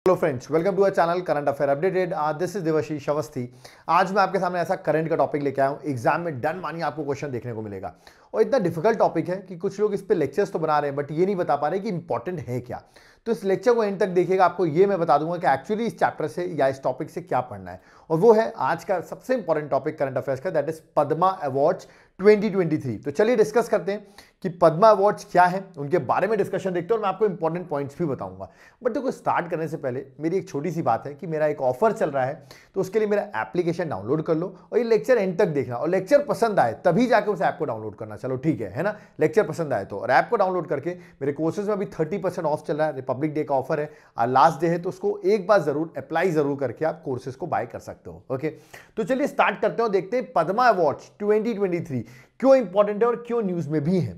Hello friends, welcome to our channel current affair updated. This is Devashish Awasthi. आज मैं आपके सामने ऐसा करंट का टॉपिक लेके आया हूं, एग्जाम में डन मानिए आपको क्वेश्चन देखने को मिलेगा। और इतना डिफिकल्ट टॉपिक है कि कुछ लोग इस पे लेक्चर्स तो बना रहे हैं बट ये नहीं बता पा रहे कि इंपॉर्टेंट है क्या। तो इस लेक्चर को एंड तक देखिएगा, आपको ये मैं बता दूंगा कि एक्चुअली इस चैप्टर से या इस टॉपिक से क्या पढ़ना है। और वो है आज का सबसे इंपॉर्टेंट टॉपिक करंट अफेयर्स का, दैट इज पद्मा अवार्ड्स 2023। तो चलिए डिस्कस करते हैं कि पद्मा अवार्ड्स क्या है, उनके बारे में डिस्कशन देखते हैं और मैं आपको इंपॉर्टेंट पॉइंट्स भी बताऊंगा। बट देखो, स्टार्ट करने से पहले मेरी एक छोटी सी बात है कि मेरा एक ऑफर चल रहा है, तो उसके लिए मेरा एप्लीकेशन डाउनलोड कर लो और ये लेक्चर एंड तक देखना। और लेक्चर पसंद आए तभी जाकर उस ऐप को डाउनलोड करना। चलो ठीक है ना, लेक्चर पसंद आए तो। और ऐप को डाउनलोड करके मेरे कोर्सेज में अभी 30% ऑफ चल रहा है, रिपब्लिक डे का ऑफर है, लास्ट डे है, तो उसको एक बार जरूर अप्लाई जरूर करके आप कोर्सेज को बाय कर सकते हो। ओके, तो चलिए स्टार्ट करते हो, देखते हैं पद्मा अवार्ड्स 2023 क्यों इंपॉर्टेंट है और क्यों न्यूज में भी है।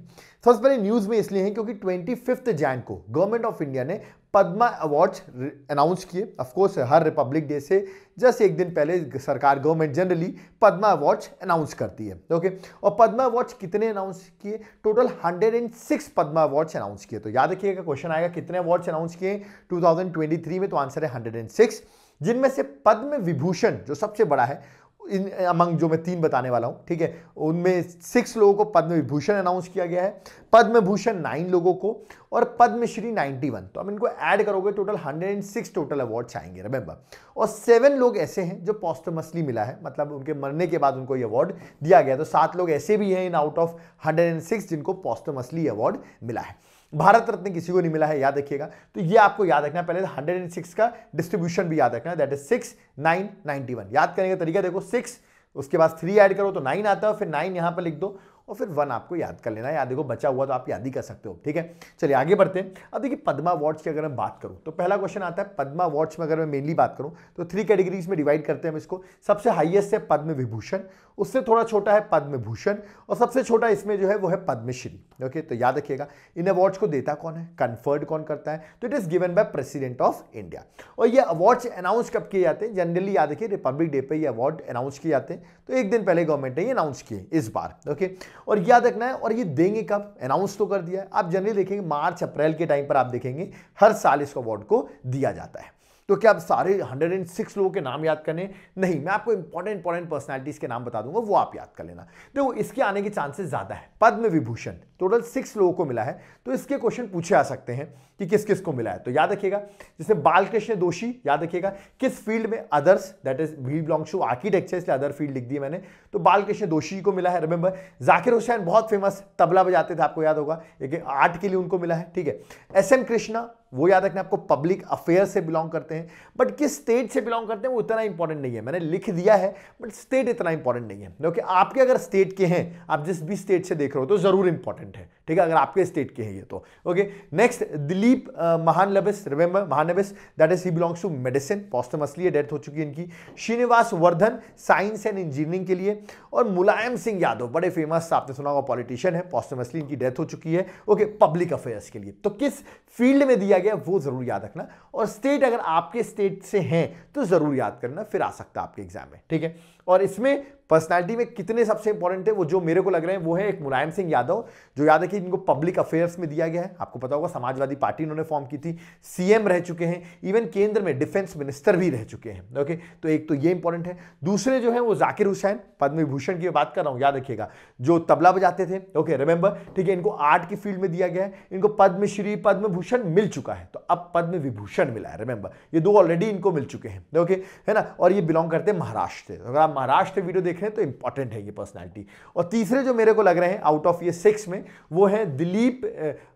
सबसे पहले न्यूज में इसलिए है क्योंकि 25 जैन को गवर्नमेंट ऑफ इंडिया ने पद्मा अवार्ड्स अनाउंस किए। Of course her Republic day से जस्ट एक दिन पहले सरकार, government generally Padma awards announce करती है। ओके, और पद्मा अवार्ड्स कितने अनाउंस किए? टोटल 106 पद्मा अवार्ड्स अनाउंस किए। तो याद रखिएगा, क्वेश्चन आएगा कितने अवार्ड्स अनाउंस किए 2023 में, तो आंसर है 106, जिनमें से पद्म विभूषण जो सबसे बड़ा है इन अमंग जो मैं 3 बताने वाला हूं, ठीक है, उनमें 6 लोगों को पद्म विभूषण अनाउंस किया गया है, पद्म भूषण 9 लोगों को और पद्मश्री 91। तो अब इनको ऐड करोगे टोटल 106 टोटल अवार्ड्स आएंगे, रिमेंबर। और 7 लोग ऐसे हैं जो पोस्टमसली मिला है, मतलब उनके मरने के बाद उनको ये अवार्ड दिया गया। तो 7 लोग ऐसे भी हैं इन आउट ऑफ 106 जिनको पोस्टमसली अवार्ड मिला है। भारत रत्न किसी को नहीं मिला है, याद रखिएगा। तो ये आपको याद रखना है, पहले 106 का डिस्ट्रीब्यूशन भी याद रखना है, दैट इज 6 9 91। याद करने का तरीका देखो, 6 उसके बाद 3 ऐड करो तो 9 आता है, फिर 9 यहां पर लिख दो और फिर 1 आपको याद कर लेना है। याद देखो, बचा हुआ तो आप याद ही कर सकते हो, ठीक है। चलिए आगे बढ़ते हैं। अब देखिए पद्मा अवार्ड्स की अगर मैं बात करूं तो पहला क्वेश्चन आता है पद्मा अवार्ड्स में, अगर मैं मेनली बात करूं तो 3 कैटेगरीज में डिवाइड करते हैं हम इसको। सबसे हाईएस्ट है पद्म विभूषण, उससे थोड़ा छोटा है पद्म भूषण और सबसे छोटा इसमें जो है वो है पद्मश्री। ओके, तो याद रखिएगा इन अवार्ड्स को देता कौन है, कन्फर्ड कौन करता है, तो it is given by president of India. और ये अवार्ड्स अनाउंस कब किए जाते हैं? जनरली याद रखिए रिपब्लिक डे पे ये अवार्ड अनाउंस किए जाते हैं, तो एक दिन पहले गवर्नमेंट ने ये अनाउंस किए इस बार। ओके, और याद रखना है, और ये देंगे कब? अनाउंस तो कर दिया है, आप जनरली देखेंगे मार्च अप्रैल के टाइम पर आप देखेंगे हर साल इस अवार्ड को दिया जाता है। तो क्या आप सारे 106 लोगों के नाम याद करने? नहीं, मैं आपको इंपॉर्टेंट पर्सनालिटीज के नाम बता दूंगा, वो आप याद कर लेना। देखो इसके आने के चांसेस ज्यादा है। पद्म विभूषण टोटल 6 लोगों को मिला है, तो इसके क्वेश्चन पूछे आ सकते हैं कि किस किस को मिला है। तो याद रखिएगा, जैसे बालकृष्ण दोषी, याद रखिएगा किस फील्ड में, others, that is he belongs to architecture, इसलिए अदर फील्ड लिख दी मैंने, तो बालकृष्ण दोषी को मिला है, रिमेंबर। जाकिर हुसैन बहुत फेमस तबला बजाते थे, आपको याद होगा, एक आर्ट के लिए उनको मिला है, ठीक है। SM कृष्णा, वो याद रखना आपको पब्लिक अफेयर से बिलोंग करते हैं, बट किस स्टेट से बिलोंग करते हैं वो इतना इंपॉर्टेंट नहीं है, मैंने लिख दिया है बट स्टेट इतना इंपॉर्टेंट नहीं है। क्योंकि आपके अगर स्टेट के हैं, आप जिस भी स्टेट से देख रहे हो तो जरूर इंपॉर्टेंट है, ठीक है, अगर आपके स्टेट के हैं ये तो। Okay, next Dilip Mahalanabis, remember Mahalanabis, that is he belongs to medicine, posthumously death हो चुकी है इनकी। Srinivas Vardhan science and engineering के लिए, और मुलायम सिंह यादव बड़े फेमस आपने सुना होगा पॉलिटिशियन है, पोस्टमसली इनकी डेथ हो चुकी है। ओके, पब्लिक अफेयर्स के लिए। तो किस फील्ड में दिया गया वो जरूर याद रखना, और स्टेट अगर आपके स्टेट से हैं तो जरूर याद करना, फिर आ सकता है आपके एग्जाम में, ठीक है। और इसमें पर्सनालिटी में कितने सबसे इंपॉर्टेंट है, वो जो मेरे को लग रहे हैं वो है एक मुलायम सिंह यादव, जो याद है कि इनको पब्लिक अफेयर्स में दिया गया है। आपको पता होगा समाजवादी पार्टी इन्होंने फॉर्म की थी, CM रह चुके हैं, इवन केंद्र में डिफेंस मिनिस्टर भी रह चुके हैं। ओके, तो एक तो ये इंपॉर्टेंट है। दूसरे जो है वो जाकिर हुसैन, पद्म विभूषण की बात कर रहा हूं, याद रखिएगा, जो तबला बजाते थे। ओके, रिमेंबर, ठीक है, इनको आर्ट की फील्ड में दिया गया है, इनको पद्मश्री पद्म भूषण मिल चुका है, तो अब पद्म विभूषण मिला है, रिमेंबर, ये 2 ऑलरेडी इनको मिल चुके हैं। ओके, है ना, और ये बिलोंग करते हैं महाराष्ट्र से। अगर आप महाराष्ट्र वीडियो देख रहे हैं तो इंपॉर्टेंट है ये पर्सनालिटी। और तीसरे जो मेरे को लग रहे हैं आउट ऑफ ये 6 में, वो है दिलीप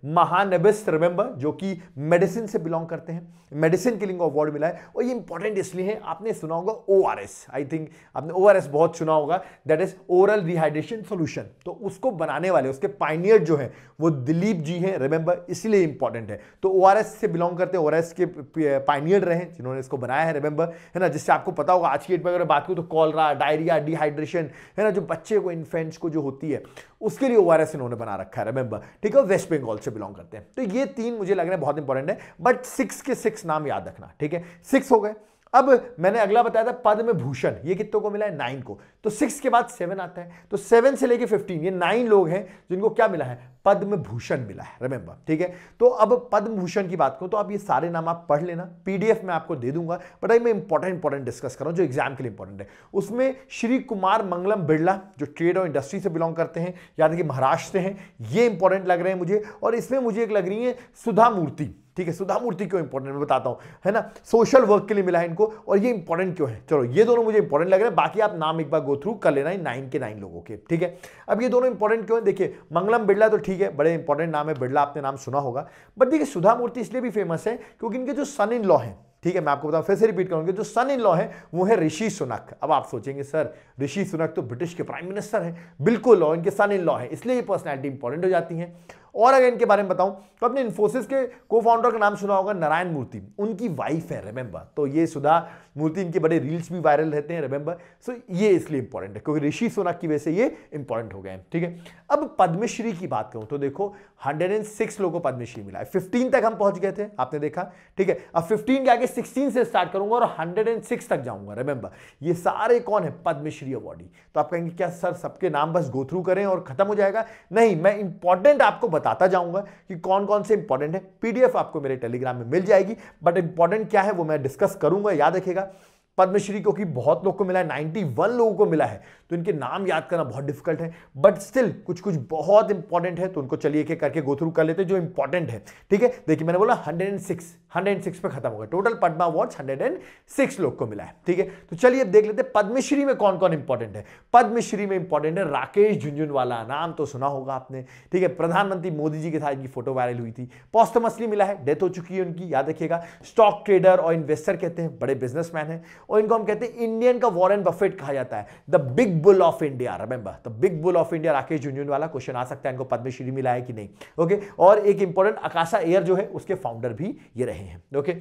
महानबिस, रिमेंबर, जो कि मेडिसिन से बिलोंग करते हैं, मेडिसिन के लिए अवार्ड मिला है। और ये इंपॉर्टेंट इसलिए है, आपने सुना होगा ORS, आई थिंक आपने ORS बहुत सुना होगा, that is oral rehydration solution, तो उसको बनाने वाले, उसके पायनियर जो है वो दिलीप जी हैं, रिमेंबर, इसलिए इंपॉर्टेंट है। तो ORS से बिलोंग करते हैं, ORS के पायनियर रहे जिन्होंने इसको बनाया है, रिमेंबर, है ना, जिससे आपको पता होगा आज की डेट में अगर बात करूं तो कॉलरा, डायरिया, डिहाइड्रेशन, है ना, जो बच्चे को, इन्फेंट्स को जो होती है उसके लिए ORS इन्होंने बना रखा है, रिमेंबर, ठीक है। वेस्ट बंगाल से बिलोंग करते हैं। तो ये 3 मुझे लग रहा है बहुत इंपॉर्टेंट है, बट 6 के 6 नाम याद रखना, ठीक है, 6 हो गए। अब मैंने अगला बताया था पद्म भूषण, ये कितनों को मिला है? 9 को। तो 6 के बाद 7 आता है, तो 7 से लेके 15 ये 9 लोग हैं जिनको क्या मिला है, पद्म भूषण मिला है, रिमेंबर, ठीक है। तो अब पद्म भूषण की बात करूं तो आप ये सारे नाम आप पढ़ लेना, पीडीएफ में आपको दे दूंगा, बट मैं इंपॉर्टेंट डिस्कस कर रहा हूं जो एग्जाम के लिए इंपॉर्टेंट है। उसमें श्री कुमार मंगलम बिरला जो ट्रेड और इंडस्ट्री से बिलोंग करते हैं, याद है कि महाराष्ट्र से हैं, ये इंपॉर्टेंट लग रहे हैं मुझे। और इसमें मुझे एक लग रही है सुधा मूर्ति, ठीक है। सुधा मूर्ति क्यों इंपॉर्टेंट मैं बताता हूं, है ना, सोशल वर्क के लिए मिला है इनको, और ये इंपॉर्टेंट क्यों है, चलो ये दोनों मुझे इंपॉर्टेंट लग रहे हैं, बाकी आप नाम एक बार गो थ्रू कर लेना 9 के 9 लोगों के, ठीक है। अब ये दोनों इंपॉर्टेंट क्यों है, देखिए मंगलम बिरला तो ठीक है, बड़े इंपॉर्टेंट नाम है, बिरला आपने नाम सुना होगा, बट देखिए सुधा मूर्ति इसलिए भी फेमस है क्योंकि इनके जो सन इन लॉ है, ठीक है, मैं आपको बताऊं, फिर से रिपीट करूंगा, जो सन इन लॉ है वो है ऋषि सुनक। अब आप सोचेंगे सर ऋषि सुनक तो ब्रिटिश के प्राइम मिनिस्टर हैं, बिल्कुल, और इनके सन इन लॉ है, इसलिए ये पर्सनैलिटी इंपॉर्टेंट हो जाती है। और अगर इनके बारे में बताऊं तो अपने इन्फोसिस के को फाउंडर का नाम सुना होगा, नारायण मूर्ति, उनकी वाइफ है, रिमेंबर। तो ये सुधा मूर्ति, इनके बड़े रील्स भी वायरल रहते हैं, रिमेंबर। सो ये इसलिए इंपॉर्टेंट है क्योंकि ऋषि सुनक की वजह से ये इंपॉर्टेंट हो गए हैं, ठीक है। अब पद्मश्री की बात करूं तो देखो 106 लोगों को पद्मश्री मिला है, 15 तक हम पहुंच गए थे, आपने देखा, ठीक है। अब 15 के आगे 16 से स्टार्ट करूंगा और 106 तक जाऊंगा, रिमेंबर। ये सारे कौन है, पद्मश्री अवॉर्डी। तो आप कहेंगे क्या सर सबके नाम बस गो थ्रू करें और खत्म हो जाएगा, नहीं, मैं इंपॉर्टेंट आपको बताता जाऊंगा कि कौन कौन से इंपॉर्टेंट है। पीडीएफ आपको मेरे टेलीग्राम में मिल जाएगी, बट इंपॉर्टेंट क्या है वो मैं डिस्कस करूंगा, याद रखिएगा। पद्मश्री क्योंकि बहुत लोग को मिला है, 91 लोगों को मिला है, तो इनके नाम याद करना बहुत डिफिकल्ट है, बट स्टिल कुछ कुछ बहुत इंपॉर्टेंट है, तो उनको चलिए एक एक करके गो थ्रू कर लेते हैं जो इंपॉर्टेंट है, ठीक है। देखिए मैंने बोला 106 पे खत्म होगा, टोटल पद्मा अवार्ड्स 106 लोग को मिला है, ठीक है। तो चलिए अब देख लेते हैं पद्मश्री में कौन कौन इंपॉर्टेंट है। पद्मश्री में इंपॉर्टेंट है राकेश झुनझुनवाला, नाम तो सुना होगा आपने, ठीक है। प्रधानमंत्री मोदी जी के साथ इनकी फोटो वायरल हुई थी, पोस्टमसली मिला है, डेथ हो चुकी है उनकी, याद रखिएगा। स्टॉक ट्रेडर और इन्वेस्टर कहते हैं, बड़े बिजनेसमैन है, और इनको हम कहते हैं इंडियन का वॉरेन बफेट कहा जाता है, the big bull of India, remember, the big bull of India Rakesh Jhunjhunwala. Question आ सकता है इनको पद्मश्री मिला है कि नहीं, ओके। और एक इंपॉर्टेंट आकाशा एयर जो है उसके फाउंडर भी ये रहे हैं, ओके।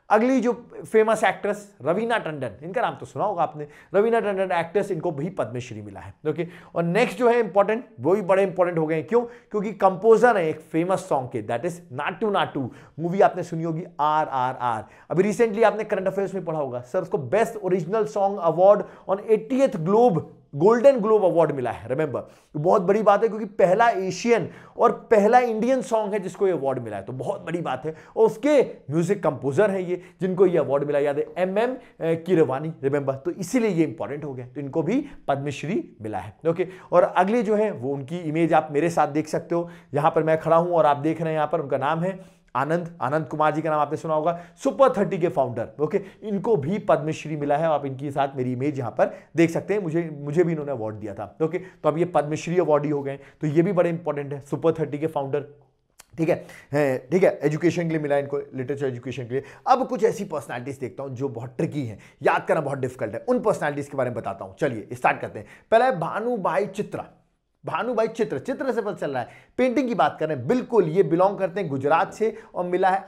अगली जो फेमस एक्ट्रेस रवीना टंडन, इनका नाम तो सुना होगा आपने, रवीना टंडन एक्ट्रेस, इनको भी पद्मश्री मिला है, ओके। और नेक्स्ट जो है इंपॉर्टेंट, वो भी बड़े इंपॉर्टेंट हो गए, क्यों, क्योंकि कंपोजर है एक फेमस सॉन्ग के, that is Naatu Naatu, movie आपने सुनी होगी RRR। अभी रिसेंटली आपने करंट अफेयर्स में पढ़ा होगा, सर उसको best original song award on 80th golden globe award मिला है, रिमेंबर। तो बहुत बड़ी बात है क्योंकि पहला एशियन और पहला इंडियन सॉन्ग है जिसको ये अवार्ड मिला है, तो बहुत बड़ी बात है। और उसके म्यूजिक कंपोजर हैं ये जिनको ये अवार्ड मिला, याद है, MM कीरवानी, रिमेंबर। तो इसीलिए ये इंपॉर्टेंट हो गया, तो इनको भी पद्मश्री मिला है, ओके। और अगले जो है वो उनकी इमेज आप मेरे साथ देख सकते हो, यहां पर मैं खड़ा हूं और आप देख रहे हैं, यहां पर उनका नाम है आनंद कुमार जी का नाम आपने सुना होगा, सुपर 30 के फाउंडर, ओके। इनको भी पद्मश्री मिला है, आप इनके साथ मेरी इमेज यहां पर देख सकते हैं, मुझे भी इन्होंने अवार्ड दिया था, ओके। तो अब ये पद्मश्री अवार्डी हो गए, तो ये भी बड़े इंपॉर्टेंट है, सुपर 30 के फाउंडर, ठीक है, एजुकेशन के लिए मिला इनको, लिटरेचर एजुकेशन के लिए। अब कुछ ऐसी पर्सनालिटीज देखता हूं जो बहुत ट्रिकी हैं, याद करना बहुत डिफिकल्ट है, उन पर्सनालिटीज के बारे में बताता हूं। चलिए स्टार्ट करते हैं। पहला है भानुभाई चित्रा, चित्र से पता चल रहा है, पेंटिंग की बात कर रहे हैं, बिल्कुल ये बिलोंग करते हैं गुजरात से, और मिला है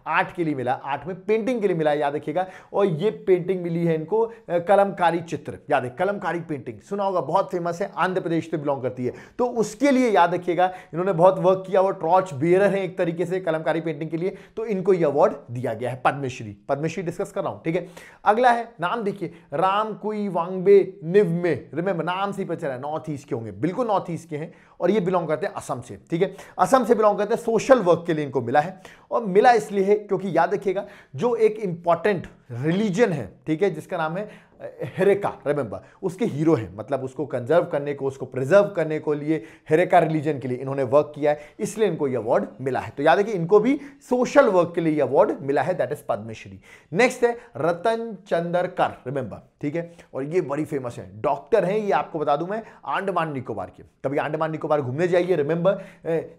8 के लिए मिला, 8 में पेंटिंग के लिए मिला है, याद रखिएगा। और ये पेंटिंग मिली है इनको कलमकारी चित्र, याद है, कलमकारी पेंटिंग सुना होगा, बहुत फेमस है, आंध्र प्रदेश से बिलोंग करती है, तो उसके लिए याद रखिएगा इन्होंने बहुत वर्क किया, और टॉर्च बेयरर है एक तरीके से कलमकारी पेंटिंग के लिए, तो इनको ये अवार्ड दिया गया है, पद्मश्री डिस्कस कर रहा हूं, ठीक है। अगला है, नाम देखिए, राम कुई वांगबे निवमे, रिमेंबर, नाम से ही पता चला नॉर्थ ईस्ट के होंगे, बिल्कुल नॉर्थ ईस्ट के हैं, और ये बिलोंग करते हैं असम से, ठीक है, असम से बिलोंग करते हैं। सोशल वर्क के लिए इनको मिला है, और मिला इसलिए है क्योंकि याद रखिएगा जो एक इंपॉर्टेंट रिलीजन है, ठीक है, जिसका नाम है हेरेका, रिमेंबर, उसके हीरो हैं, मतलब उसको कंजर्व करने को, उसको प्रिजर्व करने को लिए हेरेका रिलीजन के लिए इन्होंने वर्क किया है, इसलिए इनको ये अवार्ड मिला है। तो याद है कि इनको भी सोशल वर्क के लिए ये अवार्ड मिला है, दैट इज पद्मश्री। नेक्स्ट है रतन चंद्रकर, रिमेंबर, ठीक है, और ये बड़ी फेमस है, डॉक्टर हैं ये, आपको बता दूं मैं, अंडमान निकोबार के, कभी अंडमान निकोबार घूमने जाइए, रिमेंबर,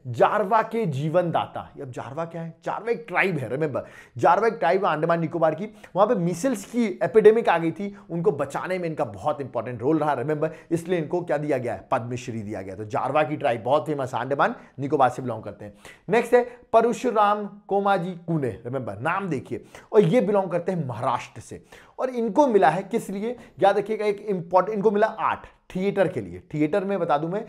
जारवा के जीवन दाता। अब जारवा क्या है, जारवा एक ट्राइब है, रिमेंबर, जारवा एक ट्राइब है अंडमान निकोबार की, वहां पे मिसल्स की एपिडेमिक आ गई थी, उनको बचाने में इनका बहुत इंपॉर्टेंट रोल रहा, रिमेंबर, इसलिए इनको क्या दिया गया है, पद्मश्री दिया गया। तो जारवा की ट्राइब बहुत फेमस, अंडमान निकोबार से बिलोंग करते हैं। नेक्स्ट है परशुराम कोमाजी कुने, रिमेंबर, नाम देखिए, और ये बिलोंग करते हैं महाराष्ट्र से, और इनको मिला है किस लिए, याद रखिएगा, एक इंपॉर्टेंट, इनको मिला आर्ट, थिएटर के लिए। थिएटर में बता दूं मैं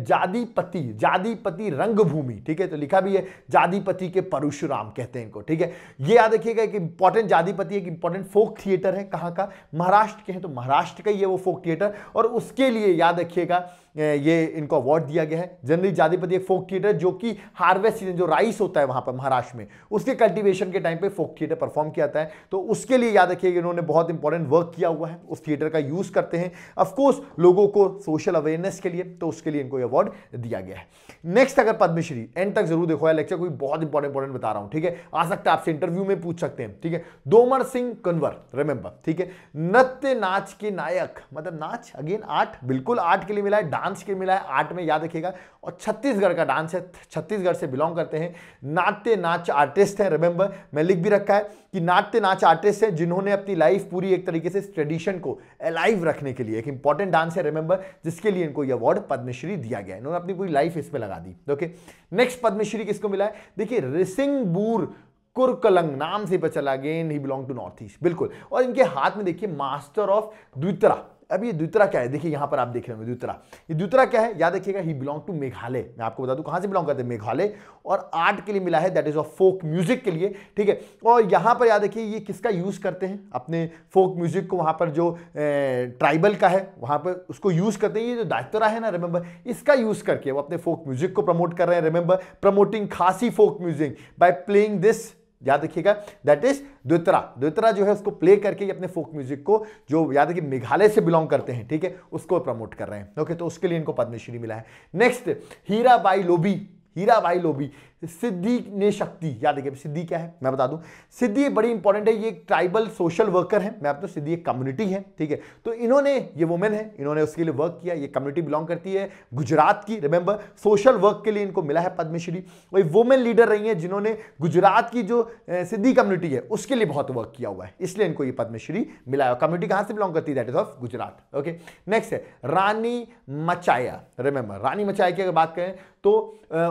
जादीपति रंगभूमि, ठीक है, तो लिखा भी है जादीपति के परशुराम कहते हैं इनको, ठीक है। ये याद रखिएगा एक इंपॉर्टेंट जादीपति एक इंपॉर्टेंट फोक थिएटर है, कहां का, महाराष्ट्र के हैं, तो महाराष्ट्र का ही है वो फोक थिएटर, और उसके लिए याद रखिएगा ये इनको अवार्ड दिया गया है। जनरली जादीपति एक फोक थिएटर जो कि हार्वेस्ट सीजन जो राइस होता है वहां पर महाराष्ट्र में, उसके कल्टीवेशन के टाइम पे फोक थिएटर परफॉर्म किया जाता है, तो उसके लिए याद रखिएगा इन्होंने बहुत इंपॉर्टेंट वर्क किया हुआ है, उस थिएटर का यूज करते हैं ऑफ कोर्स लोगों को सोशल अवेयरनेस के लिए, तो उसके लिए इनको अवार्ड दिया गया है। नेक्स्ट अगर पद्मश्री, एंड तक जरूर देखो, लेक्चर कोई बहुत इंपॉर्टेंट बता रहा हूं, ठीक है, आ सकता है आपसे इंटरव्यू में पूछ सकते हैं, ठीक है। दोमर सिंह कुंवर, रिमेंबर, ठीक है, नृत्य नाच के नायक, मतलब नाच अगेन आर्ट, बिल्कुल आर्ट के लिए मिला है, डांस के लिए मिला है, आर्ट में याद रखिएगा, और छत्तीसगढ़ का डांस है, छत्तीसगढ़ से बिलोंग करते हैं, नाट्य नाच आर्टिस्ट है, रिमेंबर, मैं लिख भी रखा है कि नाट्य नाच आर्टिस्ट है जिन्होंने अपनी लाइफ पूरी एक तरीके से ट्रेडिशन को अलाइव रखने के लिए, एक इंपॉर्टेंट डांस है, रिमेंबर, जिसके लिए इनको यह अवार्ड पद्मश्री दिया गया है, इन्होंने अपनी पूरी लाइफ इसमें लगा दी। ओके, नेक्स्ट पद्मश्री किसको मिला है, देखिए रिसिंगबूर कुरकलंग नाम से पता चला, again he belong to north east, बिल्कुल, और इनके हाथ में देखिए मास्टर ऑफ द्वितरा। अब ये द्वितरा क्या है, देखिए यहां पर आप देख रहे होंगे द्वितरा, ये द्वितरा क्या है, याद रखिएगा ही बिलोंग टू मेघालय, मैं आपको बता दूं कहां से बिलोंग करते हैं, मेघालय, और आर्ट के लिए मिला है, that is of folk music के लिए, ठीक है। और यहां पर याद रखिए ये किसका यूज करते हैं, अपने फोक म्यूजिक को, वहां पर जो ट्राइबल का है वहां पर उसको यूज करते हैं, ये जो द्वितरा है ना, रिमेंबर, इसका यूज करके वो अपने फोक म्यूजिक को प्रमोट कर रहे हैं, remember, promoting Khasi folk music by playing this, याद रखिएगा दैट इज द्वितरा। द्वितरा जो है उसको प्ले करके अपने फोक म्यूजिक को, जो याद है कि मेघालय से बिलोंग करते हैं, ठीक है, उसको प्रमोट कर रहे हैं। ओके, तो उसके लिए इनको पद्मश्री मिला है। नेक्स्ट हीराबाई लोबी, हीराबाई लोबी, सिद्धि ने शक्ति, याद रखिए सिद्धि क्या है मैं बता दूं, सिद्धि बड़ी इंपॉर्टेंट है, ये एक ट्राइबल सोशल वर्कर है, मैं आपको, सिद्धि एक कम्युनिटी है, ठीक है, तो इन्होंने, ये वुमेन है, इन्होंने उसके लिए वर्क किया, ये कम्युनिटी बिलोंग करती है गुजरात की, रिमेंबर, सोशल वर्क के लिए इनको मिला है पद्मश्री। वही वुमेन लीडर रही है जिन्होंने गुजरात की जो सिद्धि कम्युनिटी है उसके लिए बहुत वर्क किया हुआ है, इसलिए इनको ये पद्मश्री मिला है। कम्युनिटी कहां से बिलोंग करती है, that is of Gujarat. Okay, next है रानी मचाया, रिमेंबर, रानी मचाया की अगर बात करें तो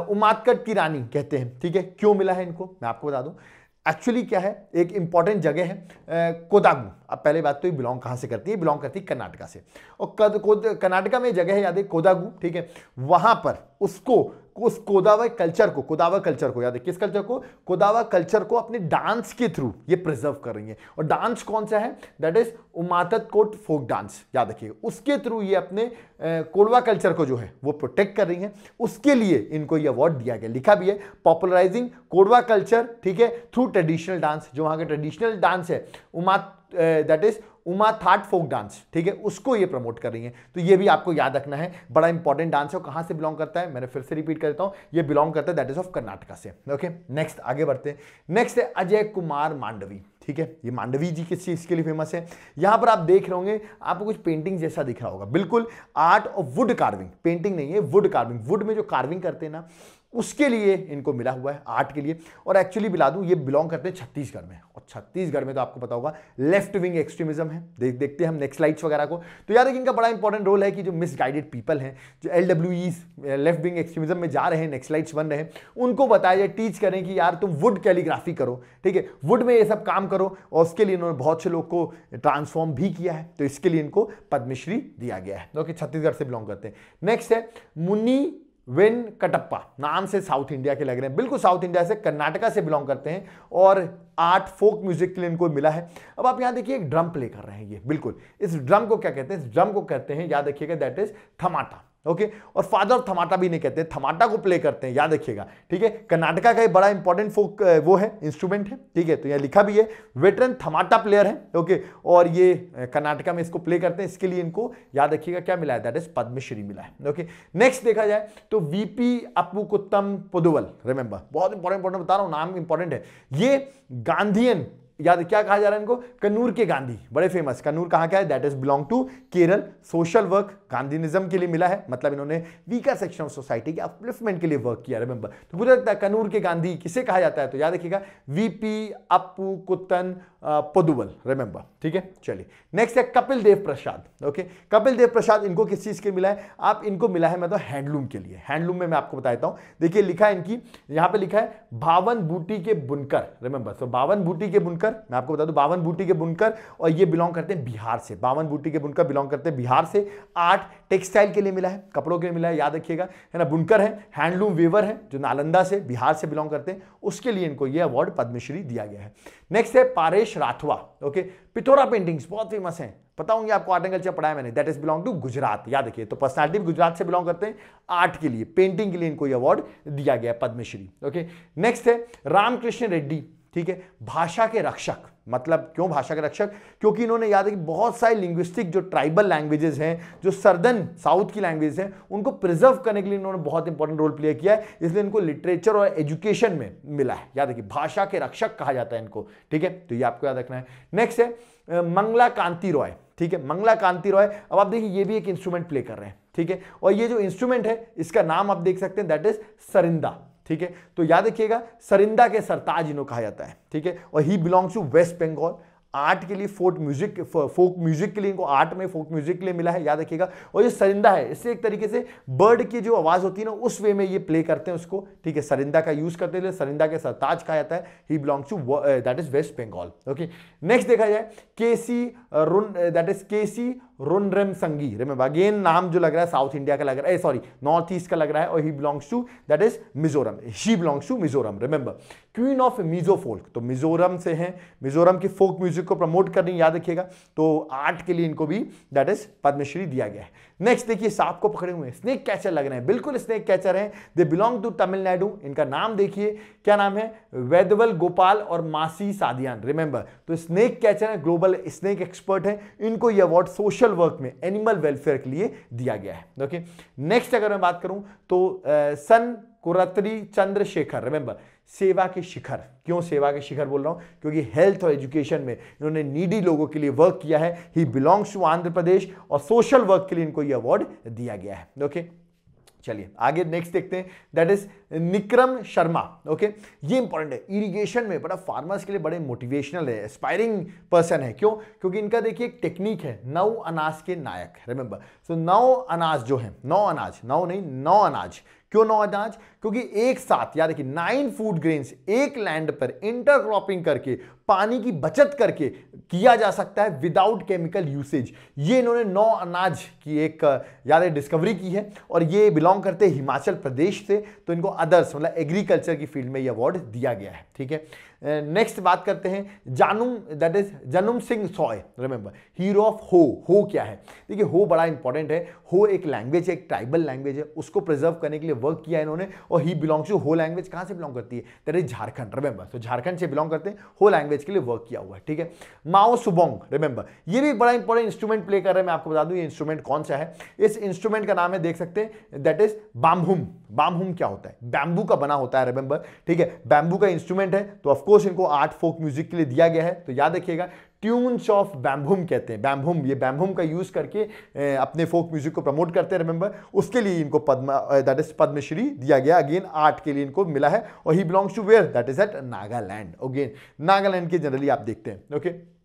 उमादकट की रानी कहते हैं, ठीक है, क्यों मिला है इनको मैं आपको बता दूं, एक्चुअली क्या है, एक इंपॉर्टेंट जगह है कोदागु। अब पहले बात तो ये बिलोंग कहां से करती है, बिलोंग करती है कर्नाटका से, और कर्नाटका में जगह है याद है कोदागु, ठीक है, वहां पर उसको, उस कोदावा कल्चर को याद है, किस कल्चर को, कोदावा कल्चर को अपने डांस के थ्रू ये प्रिजर्व कर रही है, और डांस कौन सा है, दैट इज उमातत कोट फोक डांस, याद रखिएगा, उसके थ्रू ये अपने कोडवा कल्चर को जो है वो प्रोटेक्ट कर रही है, उसके लिए इनको ये अवार्ड दिया गया, लिखा भी है पॉपुलराइजिंग कोडवा कल्चर, ठीक है, थ्रू ट्रेडिशनल डांस, जो वहां का ट्रेडिशनल डांस है दैट इज उमा थाट फोक डांस, ठीक है, उसको ये प्रमोट कर रही है, तो ये भी आपको याद रखना है, बड़ा इंपॉर्टेंट डांस है, कहां से बिलोंग करता है, मैंने फिर से रिपीट कर देता हूं, ये बिलोंग करता है दैट इज ऑफ कर्नाटका से। ओके, नेक्स्ट आगे बढ़ते हैं। नेक्स्ट है अजय कुमार मांडवी, ठीक है, ये मांडवी जी किस चीज के लिए फेमस है, यहां पर आप देख रहे होंगे, आपको कुछ पेंटिंग जैसा दिख रहा होगा, बिल्कुल art of wood carving, painting नहीं है, वुड कार्विंग, वुड में जो कार्विंग करते हैं ना, उसके लिए इनको मिला हुआ है, आर्ट के लिए। और एक्चुअली बिला दूं ये बिलोंग करते हैं छत्तीसगढ़ में, और छत्तीसगढ़ में तो आपको पता होगा लेफ्ट विंग एक्सट्रीमिज्म है, देखते हैं हम नेक्स्ट स्लाइड्स वगैरह को, तो याद है कि इनका बड़ा इंपॉर्टेंट रोल है कि जो मिसगाइडेड पीपल हैं, जो LWEs लेफ्ट विंग एक्सट्रीमिज्म में जा रहे हैं, नेक्स्ट स्लाइड्स बन रहे हैं, उनको बताया जाए, टीच करें कि यार तुम वुड कैलीग्राफी करो, ठीक है, वुड में ये सब काम करो, और उसके लिए इन्होंने बहुत से लोग को ट्रांसफॉर्म भी किया है, तो इसके लिए इनको पद्मश्री दिया गया है, जो कि छत्तीसगढ़ से बिलोंग करते हैं। नेक्स्ट है मुनि वेन कटप्पा, नाम से साउथ इंडिया के लग रहे हैं, बिल्कुल साउथ इंडिया से, कर्नाटका से बिलोंग करते हैं, और आर्ट फोक म्यूजिक के लिए इनको मिला है। अब आप यहां देखिए एक ड्रम प्ले कर रहे हैं, ये बिल्कुल, इस ड्रम को क्या कहते हैं, इस ड्रम को कहते हैं, याद रखिएगा दैट इज थमाटा। ओके, और फादर ऑफ थमाटा भी नहीं कहते, थमाटा को प्ले करते हैं, याद रखिएगा, ठीक है, कर्नाटका का एक बड़ा इंपॉर्टेंट फोक वो है, इंस्ट्रूमेंट है, ठीक है, तो यहां लिखा भी है वेटरन थमाटा प्लेयर है, ओके, और ये कर्नाटका में इसको प्ले करते हैं, इसके लिए इनको याद रखिएगा क्या मिला है, दैट इज पद्मश्री मिला है। ओके, नेक्स्ट देखा जाए तो VP अप्पुकुत्तम पुदुवल, रिमेंबर, बहुत इंपॉर्टेंट बता रहा हूं, नाम इंपॉर्टेंट है, ये गांधीयन, याद क्या कहा जा रहा है इनको, कन्नूर के गांधी, बड़े फेमस, कन्नूर कहां का है, that is belong to Kerala, social work Gandhism के लिए मिला है, मतलब इन्होंने वीकर सेक्शन ऑफ सोसाइटी के अपलिफ्टमेंट के लिए वर्क किया, रिमेंबर, तो मुझे लगता है कन्नूर के गांधी किसे कहा जाता है, तो याद रखिएगा VP अप्पुकुत्तन पुदुवल, रिमेंबर, ठीक है। चलिए नेक्स्ट है कपिल देव प्रसाद, ओके, कपिल देव प्रसाद, इनको किस चीज के मिला है, आप इनको मिला है मतलब हैंडलूम के लिए, हैंडलूम में मैं आपको बताता हूं, देखिए लिखा है इनकी, यहां पे लिखा है बावन बूटी के बुनकर, रिमेंबर, सो बावन बूटी के बुनकर बुनकर, मैं आपको बता दूं बावन बूटी के बुनकर, और ये बिलोंग करते हैं बिहार से। बावन बूटी के बुनकर बिलोंग करते हैं बिहार से। आर्ट टेक्सटाइल के लिए मिला है, कपड़ों के लिए मिला है, याद रखिएगा, है ना। बुनकर है, हैंडलूम वेवर है जो नालंदा से बिहार से बिलोंग करते हैं, उसके लिए इनको ये अवार्ड पद्मश्री दिया गया है। नेक्स्ट है पारेश राठवा, ओके, पिथोरा पेंटिंग्स बहुत फेमस है, पता होंगे आपको, आर्ट एंड कल्चर पढ़ा है मैंने, that is belong to Gujarat, याद रखिए। तो पर्सनालिटी भी गुजरात से बिलोंग करते हैं, आर्ट के लिए, पेंटिंग के लिए इनको यह अवार्ड दिया गया पद्मश्री, ओके। नेक्स्ट है रामकृष्ण रेड्डी, ठीक है, भाषा के रक्षक। मतलब क्यों भाषा के रक्षक? क्योंकि इन्होंने, याद है कि बहुत सारे लिंग्विस्टिक जो ट्राइबल लैंग्वेजेस हैं, जो सर्दर्न साउथ की लैंग्वेज हैं, उनको प्रिजर्व करने के लिए इन्होंने बहुत इंपॉर्टेंट रोल प्ले किया है, इसलिए इनको लिटरेचर और एजुकेशन में मिला है। याद है कि भाषा के रक्षक कहा जाता है इनको, ठीक है, तो ये आपको याद रखना है। नेक्स्ट है मंगला कांति रॉय, ठीक है, मंगला कांति रॉय। अब आप देखिए ये भी एक इंस्ट्रूमेंट प्ले कर रहे हैं, ठीक है, और ये जो इंस्ट्रूमेंट है इसका नाम आप देख सकते हैं, दैट इज सरिंदा, ठीक है। तो याद रखिएगा सरिंदा के सरताज इन्हों कहा जाता है, ठीक है, और he belongs to West Bengal. Art के लिए फोक म्यूजिक के लिए इनको आर्ट में फोक म्यूजिक के लिए मिला है, याद रखिएगा। और ये सरिंदा है, इससे एक तरीके से बर्ड की जो आवाज होती है ना, उस वे में ये प्ले करते हैं उसको, ठीक है, सरिंदा का यूज करते हैं, सरिंदा के सरताज कहा जाता है। He belongs to that is West Bengal, okay. Next देखा जाए केसी रुनरमसंगी, रिमेंबर अगेन नाम जो लग रहा है साउथ इंडिया का लग रहा है, सॉरी नॉर्थ ईस्ट का लग रहा है, और he belongs to that is Mizoram, she belongs to Mizoram, remember queen of Mizo folk, तो मिजोरम से हैं, मिजोरम की फोक म्यूजिक को प्रमोट करनी, याद रखिएगा। तो आर्ट के लिए इनको भी दैट इज पद्मश्री दिया गया है। नेक्स्ट देखिए सांप को पकड़े हुए स्नेक कैचर लग रहे हैं, बिल्कुल स्नेक कैचर हैं, दे बिलोंग टू तमिलनाडु। इनका नाम देखिए क्या नाम है, वैदवल गोपाल और मासी सादियान, रिमेंबर। तो स्नेक कैचर है, ग्लोबल स्नेक एक्सपर्ट है, इनको ये अवार्ड सोशल वर्क में एनिमल वेलफेयर के लिए दिया गया है, ओके। नेक्स्ट अगर मैं बात करूं तो सन कुरत्री चंद्रशेखर, रिमेंबर सेवा के शिखर। क्यों सेवा के शिखर बोल रहा हूं? क्योंकि हेल्थ और एजुकेशन में इन्होंने नीडी लोगों के लिए वर्क किया है। He belongs to Andhra Pradesh, और सोशल वर्क के लिए इनको यह अवार्ड दिया गया है, ओके। चलिए आगे नेक्स्ट देखते हैं, दैट इज निक्रम शर्मा, ओके। ये इंपॉर्टेंट है, इरिगेशन में बड़ा फार्मर्स के लिए बड़े मोटिवेशनल है, एस्पायरिंग पर्सन है। क्यों? क्योंकि इनका देखिए एक टेक्निक है, 9 अनाज के नायक, रिमेंबर। सो 9 अनाज जो है, 9 अनाज, 9 नहीं 9 अनाज। क्यों 9 अनाज? क्योंकि एक साथ, याद रखिए 9 फूड ग्रेन्स एक लैंड पर इंटरक्रॉपिंग करके, पानी की बचत करके किया जा सकता है विदाउट केमिकल यूसेज। ये इन्होंने 9 अनाज की एक याद है डिस्कवरी की है, और ये बिलोंग करते हैं हिमाचल प्रदेश से। तो इनको अदर्स मतलब एग्रीकल्चर की फील्ड में ये अवार्ड दिया गया है, ठीक है। नेक्स्ट बात करते हैं Janum, that is Janum Singh Soy, remember hero of Ho. हो क्या है? देखिए हो बड़ा इंपॉर्टेंट है। हो एक लैंग्वेज है, एक ट्राइबल लैंग्वेज है, उसको प्रिजर्व करने के लिए वर्क किया इन्होंने। और ही बिलोंग्स टू हो लैंग्वेज, कहां से बिलोंग करती है? That is Jharkhand, remember. तो झारखंड से बिलोंग करते हैं, हो लैंग्वेज के लिए वर्क किया हुआ है, ठीक है। माओ सुबोंग, रिमेंबर ये भी बड़ा इंपॉर्टेंट इंस्ट्रूमेंट प्ले कर रहे हैं। मैं आपको बता दूं ये इंस्ट्रूमेंट कौन सा है। इस इंस्ट्रूमेंट का नाम है, देख सकते हैं, दैट इज बाम्हुम। बाम्हुम क्या होता है? बैम्बू का बना होता है, रिमेंबर, ठीक है। बैम्बू का इंस्ट्रूमेंट है, तो ऑफकोर्स इनको आर्ट फोक म्यूजिक के लिए दिया गया है। तो याद रखिएगा ट्यून्स ऑफ बैम्बूम कहते हैं, बैम्बूम, ये बैम्बूम का यूज करके अपने फोक म्यूजिक को प्रमोट करते हैं, रिमेंबर। उसके लिए इनको दैट इज पद्मश्री दिया गया। अगेन आर्ट के लिए इनको मिला है, और he belongs to where? That is at Nagaland. Again Nagaland के जनरली आप देखते हैं, ओके।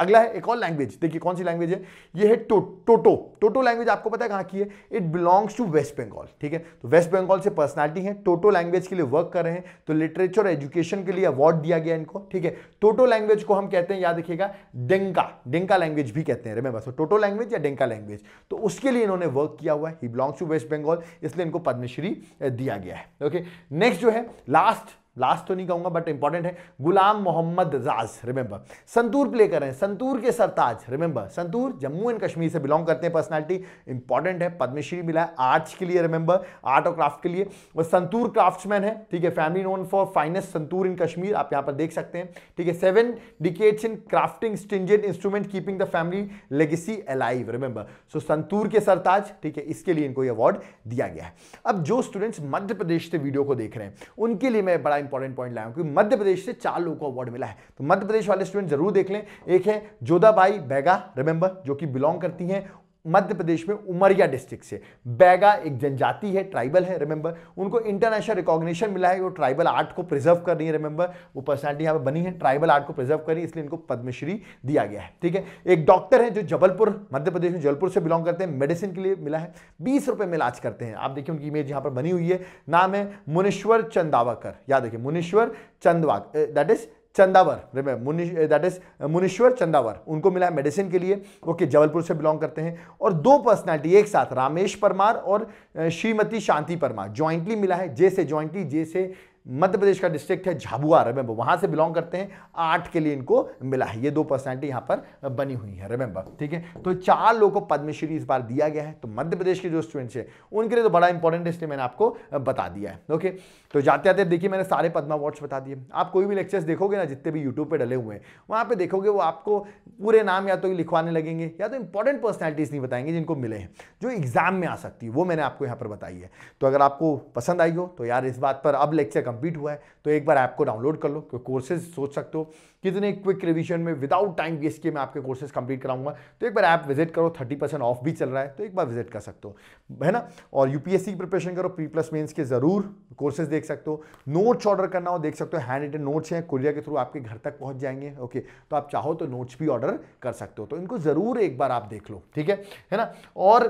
अगला है एक और लैंग्वेज, देखिए कौन सी लैंग्वेज है, ये है टोटो। टोटो लैंग्वेज आपको पता है कहां की है? It belongs to West Bengal, ठीक है। तो वेस्ट बंगाल से पर्सनालिटी है, टोटो लैंग्वेज के लिए वर्क कर रहे हैं। तो लिटरेचर और एजुकेशन के लिए अवार्ड दिया गया इनको, ठीक है। टोटो लैंग्वेज को हम कहते हैं, याद रखिएगा, डेंका। डेंका लैंग्वेज भी कहते हैं, रिमेंबर। तो टोटो लैंग्वेज या डेंका लैंग्वेज, तो उसके लिए इन्होंने वर्क किया हुआ है। He belongs to West Bengal, इसलिए इनको पद्मश्री दिया गया है, ओके। नेक्स्ट जो है लास्ट तो नहीं कहूंगा बट इंपॉर्टेंट है, गुलाम मोहम्मद राज, रिमेंबर। संतूर प्ले कर रहे हैं, संतूर के सरताज, रिमेंबर। संतूर जम्मू एंड कश्मीर से बिलोंग करते हैं, पर्सनालिटी इंपॉर्टेंट है, पद्मश्री मिला है आर्ट्स के लिए, रिमेंबर, आर्ट और क्राफ्ट के लिए। और संतूर क्राफ्ट्समैन है, ठीक है, family known for finest santoor in Kashmir, आप यहां पर देख सकते हैं, ठीक है। 7 decades in crafting stringent instrument keeping the family legacy alive, remember. So santoor के सरताज, ठीक है, इसके लिए इनको अवार्ड दिया गया है। अब जो स्टूडेंट्स मध्य प्रदेश से वीडियो को देख रहे हैं उनके लिए मैं बड़ा इंपॉर्टेंट पॉइंट लाया हूं, क्योंकि मध्य प्रदेश से 4 लोगों को अवार्ड मिला है। तो मध्य प्रदेश वाले स्टूडेंट जरूर देख लें। एक है जोधाबाई बैगा, रिमेंबर, जो कि बिलोंग करती हैं मध्य प्रदेश में उमरिया डिस्ट्रिक्ट से। बैगा एक जनजाति है, ट्राइबल है, रिमेंबर। उनको इंटरनेशनल रिकॉग्निशन मिला है, वो ट्राइबल आर्ट को प्रिजर्व कर रही है, रिमेंबर। वो पर्सनालिटी यहाँ पे बनी है, ट्राइबल आर्ट को प्रिजर्व कर रही है, इसलिए इनको पद्मश्री दिया गया है, ठीक है। एक डॉक्टर है जो जबलपुर, मध्य प्रदेश में जबलपुर से बिलोंग करते हैं, मेडिसिन के लिए मिला है, 20 रुपए में इलाज करते हैं। आप देखिए उनकी इमेज यहाँ पर बनी हुई है, नाम है मुनीश्वर चंदावकर, याद रखिए Munishwar that is Chandavar, that is Munishwar Chandavar, उनको मिला है मेडिसिन के लिए। ओके, जबलपुर से बिलोंग करते हैं। और दो पर्सनालिटी एक साथ, रामेश परमार और श्रीमती शांति परमार, ज्वाइंटली मिला है, जैसे मध्य प्रदेश का डिस्ट्रिक्ट है झाबुआ, रिमेंबर, वहां से बिलोंग करते हैं। 8 के लिए इनको मिला है। ये दो पर्सनालिटी यहां पर बनी हुई है, रिमेंबर, ठीक है। तो 4 लोगों को पद्मश्री इस बार दिया गया है। तो मध्य प्रदेश के जो स्टूडेंट्स हैं उनके लिए तो बड़ा इंपॉर्टेंट है, इसलिए मैंने आपको बता दिया है। ओके, तो जाते जाते देखिए मैंने सारे पद्मा अवार्ड्स बता दिए। आप कोई भी लेक्चर्स देखोगे ना, जितने भी यूट्यूब पे डले हुए हैं, वहां पे देखोगे वो आपको पूरे नाम या तो लिखवाने लगेंगे या तो इंपॉर्टेंट पर्सनैलिटीज नहीं बताएंगे जिनको मिले हैं, जो एग्जाम में आ सकती है, वो मैंने आपको यहाँ पर बताई है। तो अगर आपको पसंद आई हो तो यार इस बात पर, अब लेक्चर कंप्लीट हुआ है तो एक बार ऐप को डाउनलोड कर लो, क्योंकि कोर्सेज सोच सकते हो कितने क्विक रिवीजन में विदाउट टाइम वेस्ट किए मैं आपके कोर्सेज कंप्लीट कराऊंगा। तो एक बार ऐप विजिट करो, 30% ऑफ भी चल रहा है, तो एक बार विजिट कर सकते हो, है ना। और यूपीएससी की प्रिपरेशन करो, प्री प्लस मेंस के जरूर कोर्सेज देख सकते हो। नोट्स ऑर्डर करना हो देख सकते हो, हैंड रिटन नोट्स हैं, कुरियर के थ्रू आपके घर तक पहुंच जाएंगे। ओके, तो आप चाहो तो नोट्स भी ऑर्डर कर सकते हो, तो इनको जरूर एक बार आप देख लो, ठीक है ना। और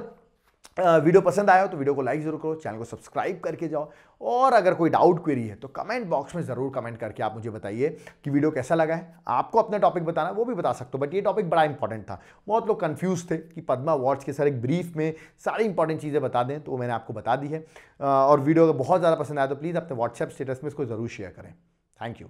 वीडियो पसंद आया हो तो वीडियो को लाइक जरूर करो, चैनल को सब्सक्राइब करके जाओ। और अगर कोई डाउट क्वेरी है तो कमेंट बॉक्स में जरूर कमेंट करके आप मुझे बताइए कि वीडियो कैसा लगा है। आपको अपना टॉपिक बताना वो भी बता सकते हो, बट ये टॉपिक बड़ा इंपॉर्टेंट था। बहुत लोग कंफ्यूज थे कि पद्मा अवार्ड्स के सर एक ब्रीफ में सारी इंपॉर्टेंट चीज़ें बता दें, तो मैंने आपको बता दी है। और वीडियो अगर बहुत ज़्यादा पसंद आया तो प्लीज़ अपने व्हाट्सएप स्टेटस में इसको जरूर शेयर करें। Thank you.